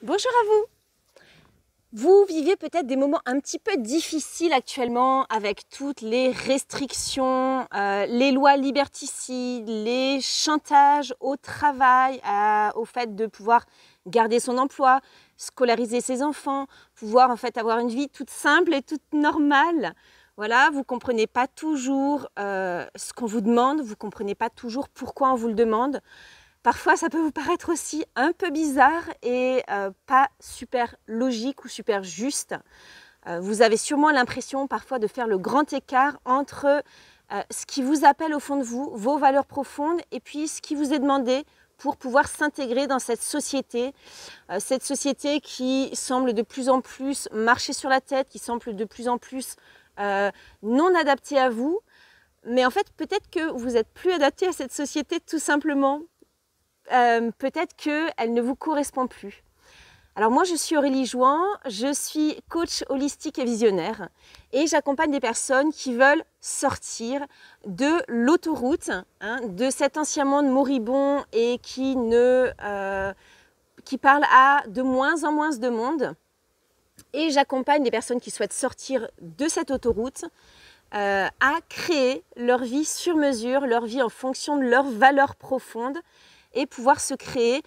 Bonjour à vous. Vous vivez peut-être des moments un petit peu difficiles actuellement avec toutes les restrictions, les lois liberticides, les chantages au travail, au fait de pouvoir garder son emploi, scolariser ses enfants, pouvoir en fait avoir une vie toute simple et toute normale. Voilà, vous ne comprenez pas toujours ce qu'on vous demande, vous ne comprenez pas toujours pourquoi on vous le demande. Parfois, ça peut vous paraître aussi un peu bizarre et pas super logique ou super juste. Vous avez sûrement l'impression parfois de faire le grand écart entre ce qui vous appelle au fond de vous, vos valeurs profondes, et puis ce qui vous est demandé pour pouvoir s'intégrer dans cette société qui semble de plus en plus marcher sur la tête, qui semble de plus en plus non adaptée à vous. Mais en fait, peut-être que vous n'êtes plus adapté à cette société tout simplement. Peut-être qu'elle ne vous correspond plus. Alors moi, je suis Aurélie Jouan, je suis coach holistique et visionnaire et j'accompagne des personnes qui veulent sortir de l'autoroute, de cet ancien monde moribond et qui parle à de moins en moins de monde. Et j'accompagne des personnes qui souhaitent sortir de cette autoroute à créer leur vie sur mesure, leur vie en fonction de leurs valeurs profondes, et pouvoir se créer,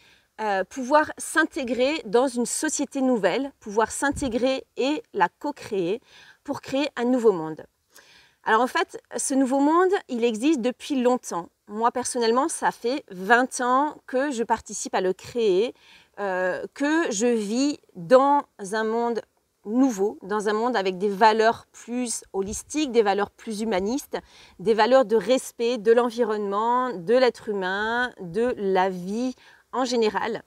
pouvoir s'intégrer dans une société nouvelle, pouvoir s'intégrer et la co-créer pour créer un nouveau monde. Alors en fait, ce nouveau monde, il existe depuis longtemps. Moi personnellement, ça fait 20 ans que je participe à le créer, que je vis dans un monde nouveau, dans un monde avec des valeurs plus holistiques, des valeurs plus humanistes, des valeurs de respect de l'environnement, de l'être humain, de la vie en général.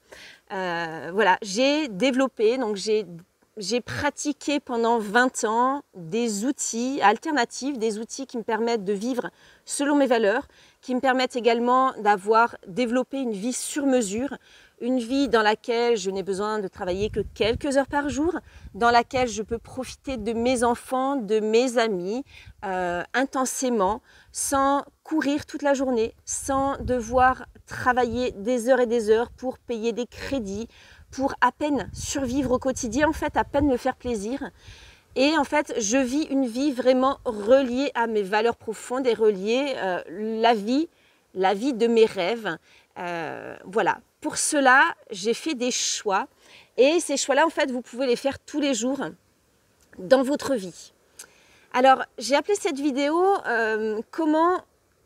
Voilà, j'ai développé, donc j'ai pratiqué pendant 20 ans des outils alternatifs, des outils qui me permettent de vivre selon mes valeurs, qui me permettent également d'avoir développé une vie sur mesure, une vie dans laquelle je n'ai besoin de travailler que quelques heures par jour, dans laquelle je peux profiter de mes enfants, de mes amis, intensément, sans courir toute la journée, sans devoir travailler des heures et des heures pour payer des crédits, pour à peine survivre au quotidien, en fait, à peine me faire plaisir. Et en fait, je vis une vie vraiment reliée à mes valeurs profondes et reliée la vie de mes rêves. Voilà. Pour cela, j'ai fait des choix. Et ces choix-là, en fait, vous pouvez les faire tous les jours dans votre vie. Alors, j'ai appelé cette vidéo comment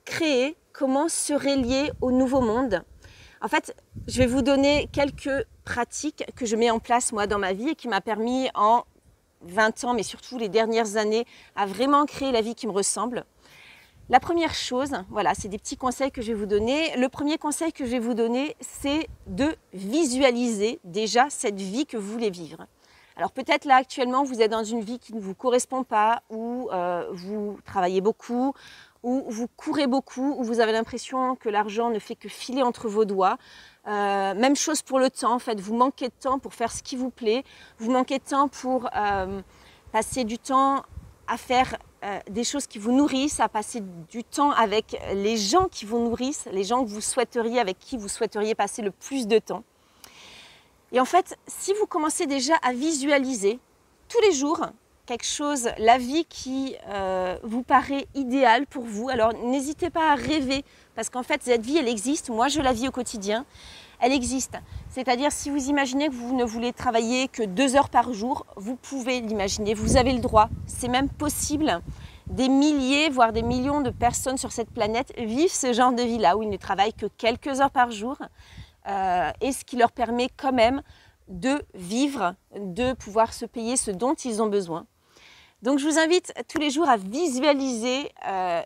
créer, comment se relier au nouveau monde. En fait, je vais vous donner quelques pratiques que je mets en place moi dans ma vie et qui m'a permis en 20 ans, mais surtout les dernières années, à vraiment créer la vie qui me ressemble. La première chose, voilà, c'est des petits conseils que je vais vous donner. Le premier conseil que je vais vous donner, c'est de visualiser déjà cette vie que vous voulez vivre. Alors peut-être là actuellement, vous êtes dans une vie qui ne vous correspond pas, ou vous travaillez beaucoup, ou vous courez beaucoup, ou vous avez l'impression que l'argent ne fait que filer entre vos doigts. Même chose pour le temps, en fait, vous manquez de temps pour faire ce qui vous plaît, vous manquez de temps pour passer du temps à faire des choses qui vous nourrissent, à passer du temps avec les gens qui vous nourrissent, les gens que vous souhaiteriez, avec qui vous souhaiteriez passer le plus de temps. Et en fait, si vous commencez déjà à visualiser tous les jours quelque chose, la vie qui vous paraît idéale pour vous, alors n'hésitez pas à rêver, parce qu'en fait, cette vie, elle existe. Moi, je la vis au quotidien. Elle existe. C'est-à-dire, si vous imaginez que vous ne voulez travailler que 2 heures par jour, vous pouvez l'imaginer, vous avez le droit. C'est même possible. Des milliers, voire des millions de personnes sur cette planète vivent ce genre de vie-là, où ils ne travaillent que quelques heures par jour, et ce qui leur permet quand même de vivre, de pouvoir se payer ce dont ils ont besoin. Donc je vous invite tous les jours à visualiser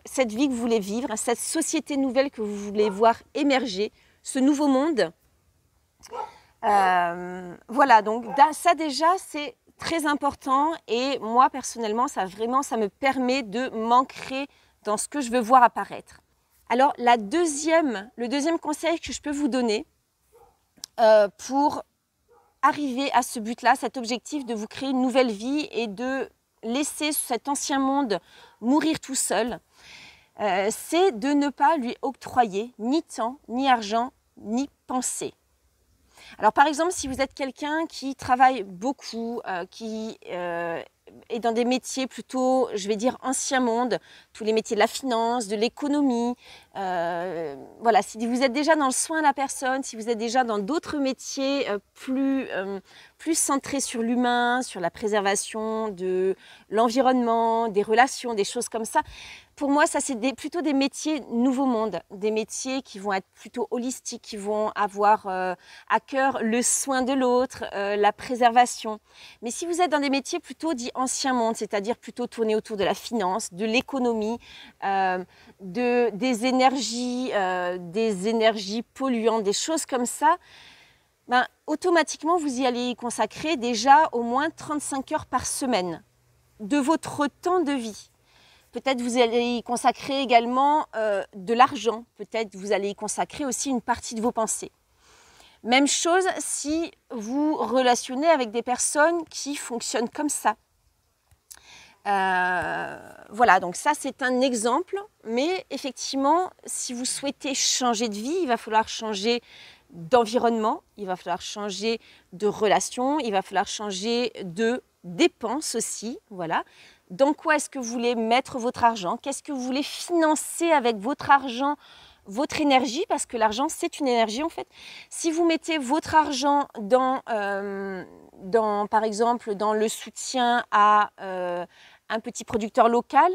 cette vie que vous voulez vivre, cette société nouvelle que vous voulez voir émerger, ce nouveau monde. Voilà, donc ça déjà c'est très important, et moi personnellement ça me permet de m'ancrer dans ce que je veux voir apparaître. Alors le deuxième conseil que je peux vous donner pour arriver à ce but-là, cet objectif de vous créer une nouvelle vie et de laisser cet ancien monde mourir tout seul, c'est de ne pas lui octroyer ni temps, ni argent, ni pensée. Alors par exemple, si vous êtes quelqu'un qui travaille beaucoup, qui est dans des métiers plutôt, je vais dire, ancien monde, tous les métiers de la finance, de l'économie, voilà, si vous êtes déjà dans le soin à la personne, si vous êtes déjà dans d'autres métiers plus centrés sur l'humain, sur la préservation de l'environnement, des relations, des choses comme ça, pour moi, ça c'est plutôt des métiers nouveau monde, des métiers qui vont être plutôt holistiques, qui vont avoir à cœur le soin de l'autre, la préservation. Mais si vous êtes dans des métiers plutôt dits ancien monde, c'est-à-dire plutôt tournés autour de la finance, de l'économie, des énergies polluantes, des choses comme ça, ben, automatiquement vous y allez y consacrer déjà au moins 35 heures par semaine de votre temps de vie. Peut-être vous allez y consacrer également de l'argent, peut-être vous allez y consacrer aussi une partie de vos pensées. Même chose si vous relationnez avec des personnes qui fonctionnent comme ça. Voilà, donc ça c'est un exemple, mais effectivement, si vous souhaitez changer de vie, il va falloir changer d'environnement, il va falloir changer de relation, il va falloir changer de dépenses aussi, voilà. Dans quoi est-ce que vous voulez mettre votre argent? Qu'est-ce que vous voulez financer avec votre argent, votre énergie? Parce que l'argent, c'est une énergie en fait. Si vous mettez votre argent par exemple, dans le soutien à un petit producteur local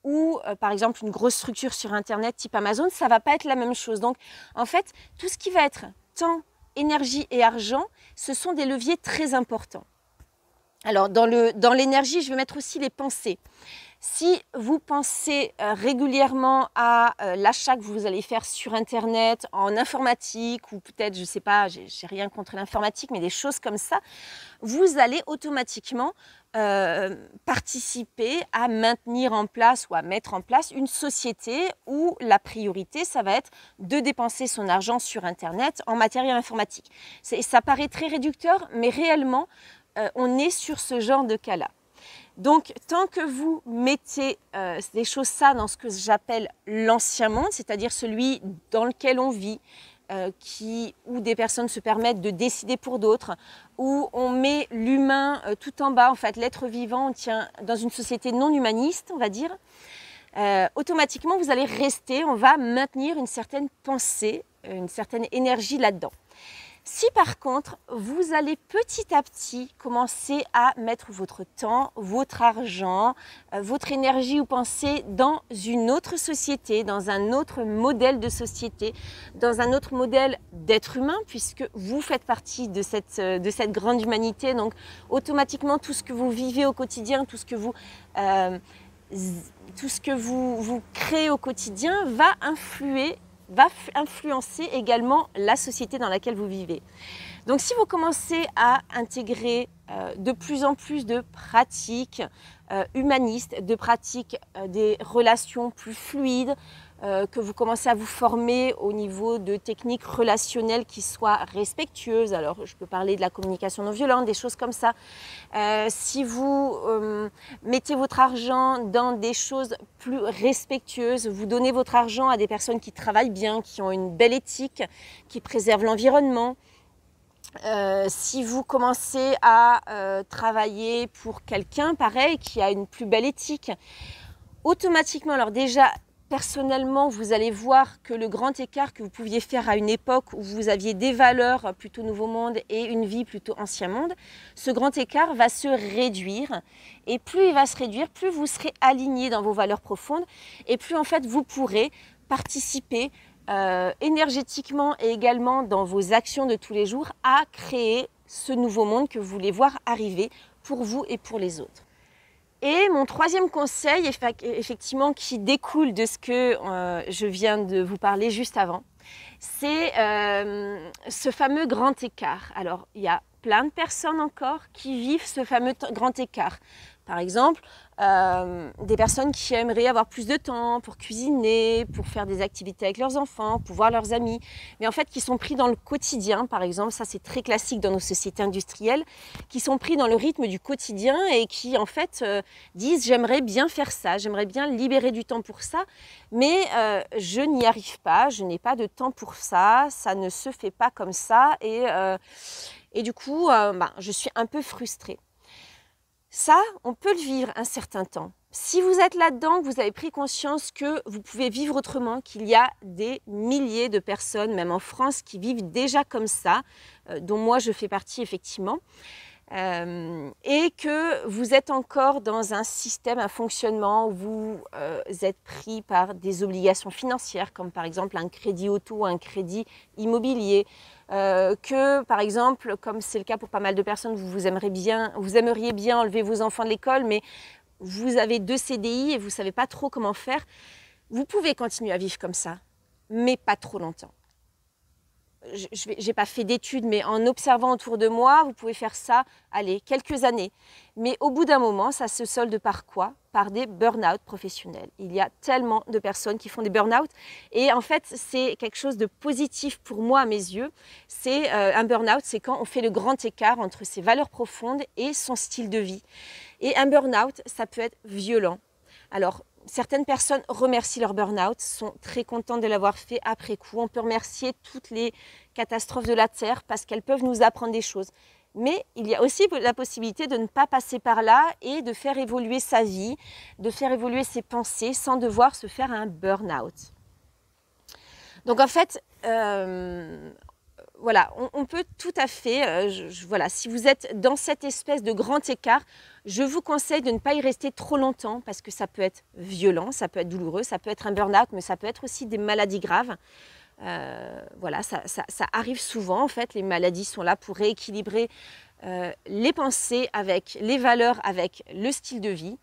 ou par exemple une grosse structure sur Internet type Amazon, ça ne va pas être la même chose. Donc en fait, tout ce qui va être temps, énergie et argent, ce sont des leviers très importants. Alors, dans l'énergie, je vais mettre aussi les pensées. Si vous pensez régulièrement à l'achat que vous allez faire sur Internet, en informatique, ou peut-être, je ne sais pas, j'ai rien contre l'informatique, mais des choses comme ça, vous allez automatiquement participer à maintenir en place ou à mettre en place une société où la priorité, ça va être de dépenser son argent sur Internet en matériel informatique. Ça paraît très réducteur, mais réellement, on est sur ce genre de cas-là. Donc, tant que vous mettez des choses ça dans ce que j'appelle l'ancien monde, c'est-à-dire celui dans lequel on vit, où des personnes se permettent de décider pour d'autres, où on met l'humain tout en bas, en fait, l'être vivant, on tient dans une société non humaniste, on va dire, automatiquement, vous allez rester, on va maintenir une certaine pensée, une certaine énergie là-dedans. Si par contre, vous allez petit à petit commencer à mettre votre temps, votre argent, votre énergie ou pensée dans une autre société, dans un autre modèle de société, dans un autre modèle d'être humain, puisque vous faites partie de cette grande humanité, donc automatiquement tout ce que vous vivez au quotidien, tout ce que vous créez au quotidien va influencer également la société dans laquelle vous vivez. Donc si vous commencez à intégrer de plus en plus de pratiques humanistes, de pratiques des relations plus fluides, que vous commencez à vous former au niveau de techniques relationnelles qui soient respectueuses, alors je peux parler de la communication non violente, des choses comme ça. Si vous mettez votre argent dans des choses plus respectueuses, vous donnez votre argent à des personnes qui travaillent bien, qui ont une belle éthique, qui préservent l'environnement. Si vous commencez à travailler pour quelqu'un, pareil, qui a une plus belle éthique, automatiquement, alors déjà, personnellement, vous allez voir que le grand écart que vous pouviez faire à une époque où vous aviez des valeurs plutôt nouveau monde et une vie plutôt ancien monde, ce grand écart va se réduire. Et plus il va se réduire, plus vous serez aligné dans vos valeurs profondes et plus en fait vous pourrez participer énergétiquement et également dans vos actions de tous les jours à créer ce nouveau monde que vous voulez voir arriver pour vous et pour les autres. Et mon troisième conseil, effectivement, qui découle de ce que je viens de vous parler juste avant, c'est ce fameux grand écart. Alors, il y a plein de personnes encore qui vivent ce fameux grand écart. Par exemple, des personnes qui aimeraient avoir plus de temps pour cuisiner, pour faire des activités avec leurs enfants, pour voir leurs amis, mais en fait qui sont pris dans le quotidien, par exemple, ça c'est très classique dans nos sociétés industrielles, qui sont pris dans le rythme du quotidien et qui en fait disent j'aimerais bien faire ça, j'aimerais bien libérer du temps pour ça, mais je n'y arrive pas, je n'ai pas de temps pour ça, ça ne se fait pas comme ça et du coup je suis un peu frustrée. Ça, on peut le vivre un certain temps. Si vous êtes là-dedans, que vous avez pris conscience que vous pouvez vivre autrement, qu'il y a des milliers de personnes, même en France, qui vivent déjà comme ça, dont moi je fais partie effectivement, et que vous êtes encore dans un système, un fonctionnement où vous êtes pris par des obligations financières, comme par exemple un crédit auto, un crédit immobilier, que par exemple, comme c'est le cas pour pas mal de personnes, vous aimeriez bien enlever vos enfants de l'école, mais vous avez 2 CDI et vous ne savez pas trop comment faire, vous pouvez continuer à vivre comme ça, mais pas trop longtemps. Je n'ai pas fait d'études, mais en observant autour de moi, vous pouvez faire ça, allez, quelques années. Mais au bout d'un moment, ça se solde par quoi? Par des burn-out professionnels. Il y a tellement de personnes qui font des burn-out. Et en fait, c'est quelque chose de positif pour moi à mes yeux. C'est un burn-out, c'est quand on fait le grand écart entre ses valeurs profondes et son style de vie. Et un burn-out, ça peut être violent. Alors, certaines personnes remercient leur burn-out, sont très contentes de l'avoir fait après coup. On peut remercier toutes les catastrophes de la Terre parce qu'elles peuvent nous apprendre des choses. Mais il y a aussi la possibilité de ne pas passer par là et de faire évoluer sa vie, de faire évoluer ses pensées sans devoir se faire un burn-out. Donc en fait, voilà, on peut tout à fait, voilà, si vous êtes dans cette espèce de grand écart, je vous conseille de ne pas y rester trop longtemps parce que ça peut être violent, ça peut être douloureux, ça peut être un burn-out, mais ça peut être aussi des maladies graves. Voilà, ça arrive souvent en fait, les maladies sont là pour rééquilibrer les pensées avec les valeurs, avec le style de vie.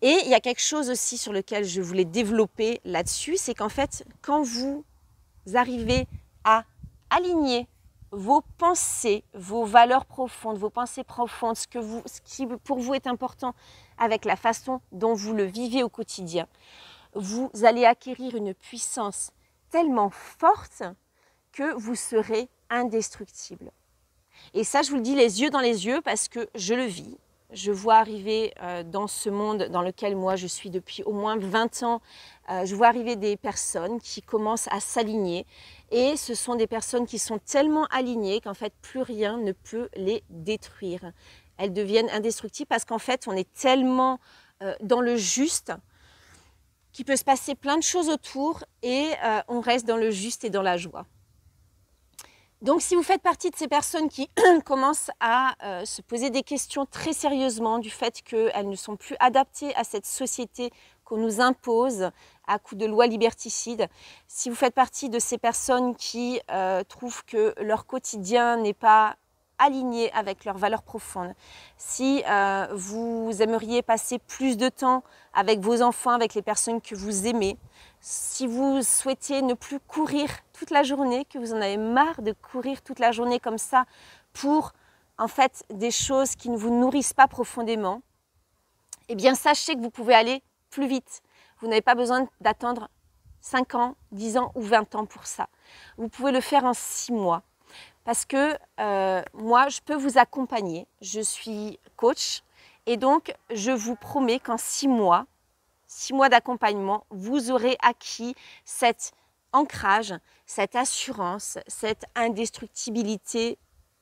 Et il y a quelque chose aussi sur lequel je voulais développer là-dessus, c'est qu'en fait, quand vous arrivez à aligner vos pensées, vos valeurs profondes, vos pensées profondes, ce qui pour vous est important avec la façon dont vous le vivez au quotidien, vous allez acquérir une puissance tellement forte que vous serez indestructible. Et ça, je vous le dis les yeux dans les yeux parce que je le vis. Je vois arriver dans ce monde dans lequel moi je suis depuis au moins 20 ans, je vois arriver des personnes qui commencent à s'aligner et ce sont des personnes qui sont tellement alignées qu'en fait plus rien ne peut les détruire. Elles deviennent indestructibles parce qu'en fait on est tellement dans le juste qu'il peut se passer plein de choses autour et on reste dans le juste et dans la joie. Donc si vous faites partie de ces personnes qui commencent à se poser des questions très sérieusement du fait qu'elles ne sont plus adaptées à cette société qu'on nous impose à coup de lois liberticides, si vous faites partie de ces personnes qui trouvent que leur quotidien n'est pas aligné avec leurs valeurs profondes, si vous aimeriez passer plus de temps avec vos enfants, avec les personnes que vous aimez, si vous souhaitez ne plus courir toute la journée, que vous en avez marre de courir toute la journée comme ça pour en fait des choses qui ne vous nourrissent pas profondément, eh bien sachez que vous pouvez aller plus vite. Vous n'avez pas besoin d'attendre 5 ans, 10 ans ou 20 ans pour ça. Vous pouvez le faire en 6 mois. Parce que moi, je peux vous accompagner. Je suis coach et donc je vous promets qu'en 6 mois d'accompagnement, vous aurez acquis cet ancrage, cette assurance, cette indestructibilité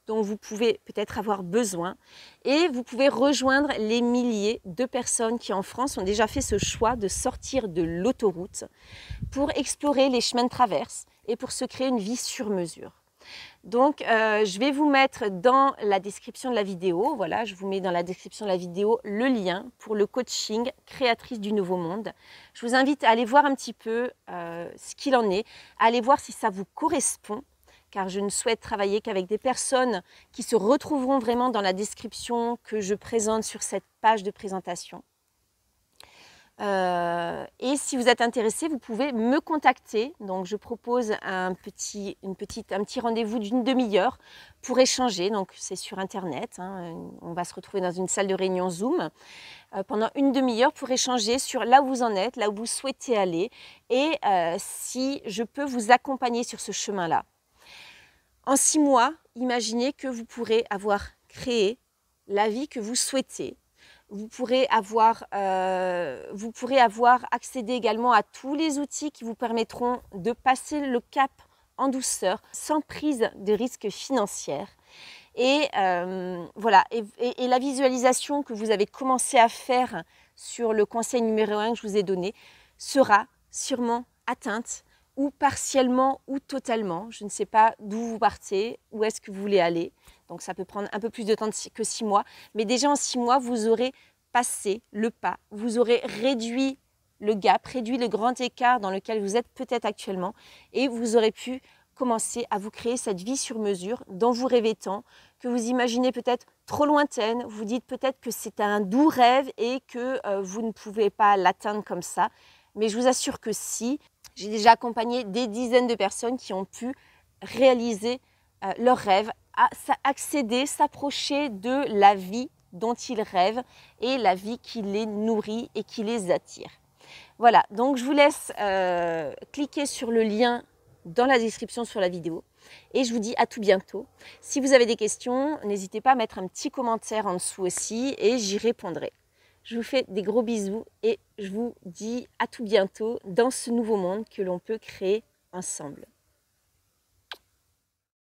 dont vous pouvez peut-être avoir besoin et vous pouvez rejoindre les milliers de personnes qui en France ont déjà fait ce choix de sortir de l'autoroute pour explorer les chemins de traverse et pour se créer une vie sur mesure. Donc, je vais vous mettre dans la description de la vidéo, voilà, je vous mets dans la description de la vidéo le lien pour le coaching Créatrice du Nouveau Monde. Je vous invite à aller voir un petit peu ce qu'il en est, à aller voir si ça vous correspond, car je ne souhaite travailler qu'avec des personnes qui se retrouveront vraiment dans la description que je présente sur cette page de présentation. Et si vous êtes intéressé, vous pouvez me contacter. Donc je propose un petit rendez-vous d'une demi-heure pour échanger. Donc c'est sur internet, hein. On va se retrouver dans une salle de réunion Zoom pendant une demi-heure pour échanger sur là où vous en êtes, là où vous souhaitez aller et si je peux vous accompagner sur ce chemin-là. En 6 mois, imaginez que vous pourrez avoir créé la vie que vous souhaitez. Vous pourrez avoir accédé également à tous les outils qui vous permettront de passer le cap en douceur, sans prise de risque financière. Et voilà, et la visualisation que vous avez commencé à faire sur le conseil numéro 1 que je vous ai donné sera sûrement atteinte, ou partiellement ou totalement. Je ne sais pas d'où vous partez, où est-ce que vous voulez aller. Donc ça peut prendre un peu plus de temps que 6 mois. Mais déjà en 6 mois, vous aurez passé le pas. Vous aurez réduit le gap, réduit le grand écart dans lequel vous êtes peut-être actuellement. Et vous aurez pu commencer à vous créer cette vie sur mesure dont vous rêvez tant, que vous imaginez peut-être trop lointaine. Vous dites peut-être que c'est un doux rêve et que vous ne pouvez pas l'atteindre comme ça. Mais je vous assure que si. J'ai déjà accompagné des dizaines de personnes qui ont pu réaliser leurs rêves, accéder, s'approcher de la vie dont ils rêvent et la vie qui les nourrit et qui les attire. Voilà, donc je vous laisse cliquer sur le lien dans la description sur la vidéo et je vous dis à tout bientôt. Si vous avez des questions, n'hésitez pas à mettre un petit commentaire en dessous aussi et j'y répondrai. Je vous fais des gros bisous et je vous dis à tout bientôt dans ce nouveau monde que l'on peut créer ensemble.